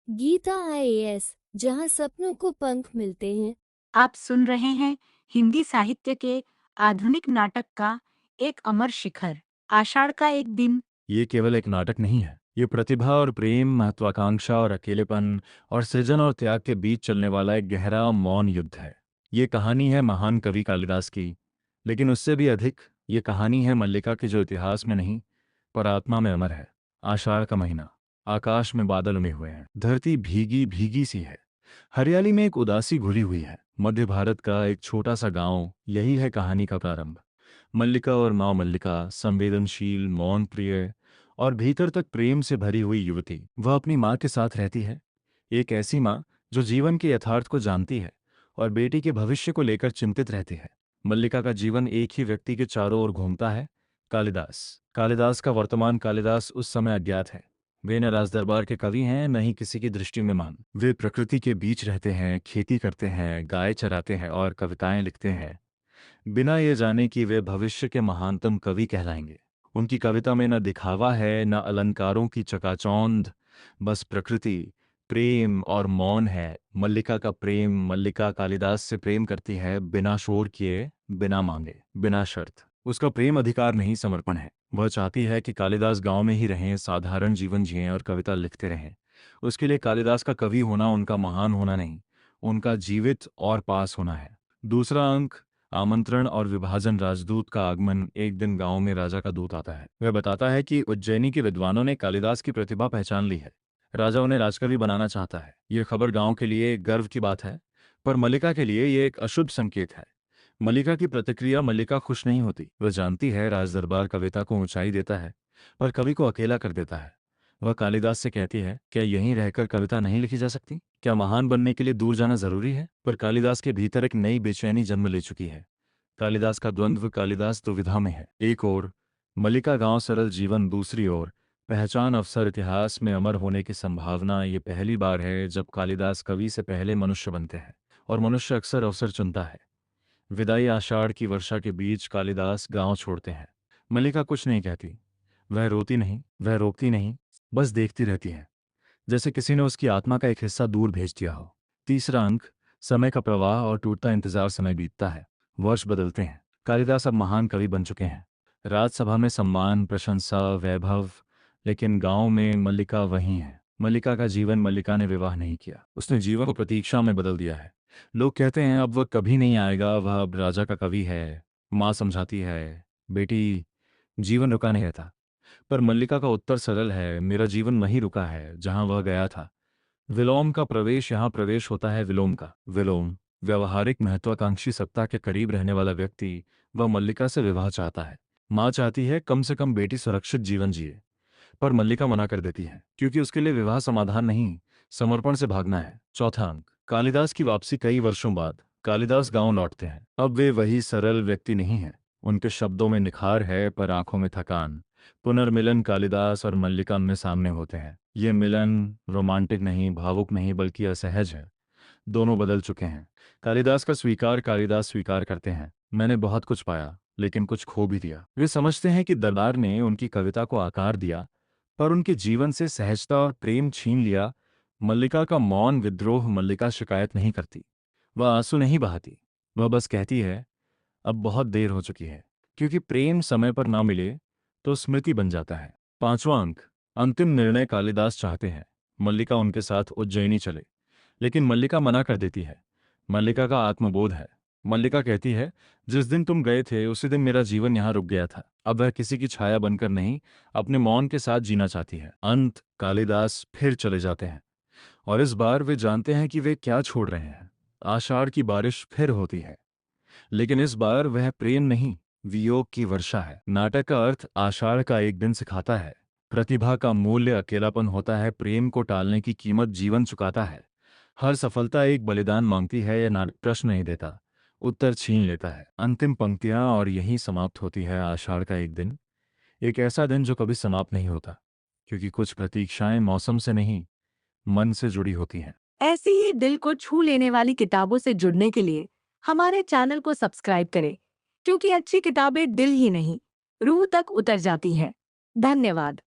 Gita IAS, जहां सपनों को पंख मिलते हैं। आप सुन रहे हैं हिंदी साहित्य के आधुनिक नाटक का एक अमर शिखर, आषाढ़ का एक दिन। ये केवल एक नाटक नहीं है। ये प्रतिभा और प्रेम, महत्वाकांक्षा और अकेलेपन और सृजन और त्याग के बीच चलने वाला एक गहरा मौन युद्ध है। ये कहानी है महान कवि कालिदास की, लेकिन उससे भी अधिक ये कहानी है मल्लिका की, जो इतिहास में नहीं पर आत्मा में अमर है। आषाढ़ का महीना, आकाश में बादल उमे हुए हैं, धरती भीगी भीगी सी है, हरियाली में एक उदासी घुली हुई है। मध्य भारत का एक छोटा सा गांव, यही है कहानी का प्रारंभ। मल्लिका और माँ मल्लिका, संवेदनशील, मौन प्रिय और भीतर तक प्रेम से भरी हुई युवती, वह अपनी माँ के साथ रहती है। एक ऐसी माँ जो जीवन के यथार्थ को जानती है और बेटी के भविष्य को लेकर चिंतित रहती है। मल्लिका का जीवन एक ही व्यक्ति के चारों ओर घूमता है, कालिदास। कालिदास का वर्तमान कालिदास उस समय अज्ञात है। वे न राजदरबार के कवि हैं, न ही किसी की दृष्टि में मान। वे प्रकृति के बीच रहते हैं, खेती करते हैं, गाय चराते हैं और कविताएं लिखते हैं, बिना ये जाने कि वे भविष्य के महानतम कवि कहलाएंगे। उनकी कविता में न दिखावा है, न अलंकारों की चकाचौंध, बस प्रकृति, प्रेम और मौन है। मल्लिका का प्रेम, मल्लिका कालिदास से प्रेम करती है, बिना शोर किए, बिना मांगे, बिना शर्त। उसका प्रेम अधिकार नहीं, समर्पण है। वह चाहती है कि कालिदास गांव में ही रहें, साधारण जीवन जिएं और कविता लिखते रहें। उसके लिए कालिदास का कवि होना उनका महान होना नहीं, उनका जीवित और पास होना है। दूसरा अंक, आमंत्रण और विभाजन। राजदूत का आगमन। एक दिन गांव में राजा का दूत आता है। वह बताता है कि उज्जैनी के विद्वानों ने कालिदास की प्रतिभा पहचान ली है। राजा उन्हें राजकवि बनाना चाहता है। यह खबर गांव के लिए गर्व की बात है, पर मल्लिका के लिए यह एक अशुभ संकेत है। मल्लिका की प्रतिक्रिया, मल्लिका खुश नहीं होती। वह जानती है राजदरबार कविता को ऊंचाई देता है, पर कवि को अकेला कर देता है। वह कालिदास से कहती है, क्या यहीं रहकर कविता नहीं लिखी जा सकती? क्या महान बनने के लिए दूर जाना जरूरी है? पर कालिदास के भीतर एक नई बेचैनी जन्म ले चुकी है। कालिदास का द्वंद्व, कालिदास दुविधा में है। एक ओर मल्लिका, गांव, सरल जीवन, दूसरी ओर पहचान, अवसर, इतिहास में अमर होने की संभावना। ये पहली बार है जब कालिदास कवि से पहले मनुष्य बनते हैं, और मनुष्य अक्सर अवसर चुनता है। विदाई। आषाढ़ की वर्षा के बीच कालिदास गांव छोड़ते हैं। मल्लिका कुछ नहीं कहती। वह रोती नहीं, वह रोकती नहीं, बस देखती रहती है, जैसे किसी ने उसकी आत्मा का एक हिस्सा दूर भेज दिया हो। तीसरा अंक, समय का प्रवाह और टूटता इंतजार। समय बीतता है, वर्ष बदलते हैं। कालिदास अब महान कवि बन चुके हैं। राजसभा में सम्मान, प्रशंसा, वैभव, लेकिन गांव में मल्लिका वही है। मल्लिका का जीवन, मल्लिका ने विवाह नहीं किया, उसने जीवन को प्रतीक्षा में बदल दिया है। लोग कहते हैं अब वह कभी नहीं आएगा, वह अब राजा का कवि है। माँ समझाती है, बेटी, जीवन रुका नहीं रहता। पर मल्लिका का उत्तर सरल है, मेरा जीवन वहीं रुका है जहां वह गया था। विलोम का प्रवेश, यहाँ प्रवेश होता है विलोम का। विलोम, व्यवहारिक, महत्वाकांक्षी, सत्ता के करीब रहने वाला व्यक्ति। वह मल्लिका से विवाह चाहता है। माँ चाहती है कम से कम बेटी सुरक्षित जीवन जिए, पर मल्लिका मना कर देती है, क्योंकि उसके लिए विवाह समाधान नहीं, समर्पण से भागना है। चौथा अंक, कालिदास की वापसी। कई वर्षों बाद कालिदास गांव लौटते हैं। अब वे वही सरल व्यक्ति नहीं हैं। उनके शब्दों में निखार है, पर आंखों में थकान। पुनर्मिलन, कालिदास और मल्लिका में सामने होते हैं। ये मिलन रोमांटिक नहीं, भावुक नहीं, बल्कि असहज है। दोनों बदल चुके हैं। कालिदास का स्वीकार, कालिदास स्वीकार करते हैं, मैंने बहुत कुछ पाया, लेकिन कुछ खो भी दिया। वे समझते हैं कि दरबार ने उनकी कविता को आकार दिया, पर उनके जीवन से सहजता और प्रेम छीन लिया। मल्लिका का मौन विद्रोह। मल्लिका शिकायत नहीं करती, वह आंसू नहीं बहाती, वह बस कहती है, अब बहुत देर हो चुकी है। क्योंकि प्रेम समय पर ना मिले तो स्मृति बन जाता है। पांचवा अंक, अंतिम निर्णय। कालिदास चाहते हैं मल्लिका उनके साथ उज्जैनी चले, लेकिन मल्लिका मना कर देती है। मल्लिका का आत्मबोध है। मल्लिका कहती है, जिस दिन तुम गए थे उसी दिन मेरा जीवन यहाँ रुक गया था। अब वह किसी की छाया बनकर नहीं, अपने मौन के साथ जीना चाहती है। अंत, कालिदास फिर चले जाते हैं, और इस बार वे जानते हैं कि वे क्या छोड़ रहे हैं। आषाढ़ की बारिश फिर होती है, लेकिन इस बार वह प्रेम नहीं, वियोग की वर्षा है। नाटक का अर्थ आषाढ़ का एक दिन सिखाता है। प्रतिभा का मूल्य अकेलापन होता है, प्रेम को टालने की कीमत जीवन चुकाता है। हर सफलता एक बलिदान मांगती है। यह नाटक प्रश्न नहीं देता, उत्तर छीन लेता है। अंतिम पंक्तियां, और यहीं समाप्त होती है आषाढ़ का एक दिन। एक ऐसा दिन जो कभी समाप्त नहीं होता, क्योंकि कुछ प्रतीक्षाएं मौसम से नहीं, मन से जुड़ी होती हैं। ऐसी ही दिल को छू लेने वाली किताबों से जुड़ने के लिए हमारे चैनल को सब्सक्राइब करें, क्योंकि अच्छी किताबें दिल ही नहीं, रूह तक उतर जाती हैं। धन्यवाद।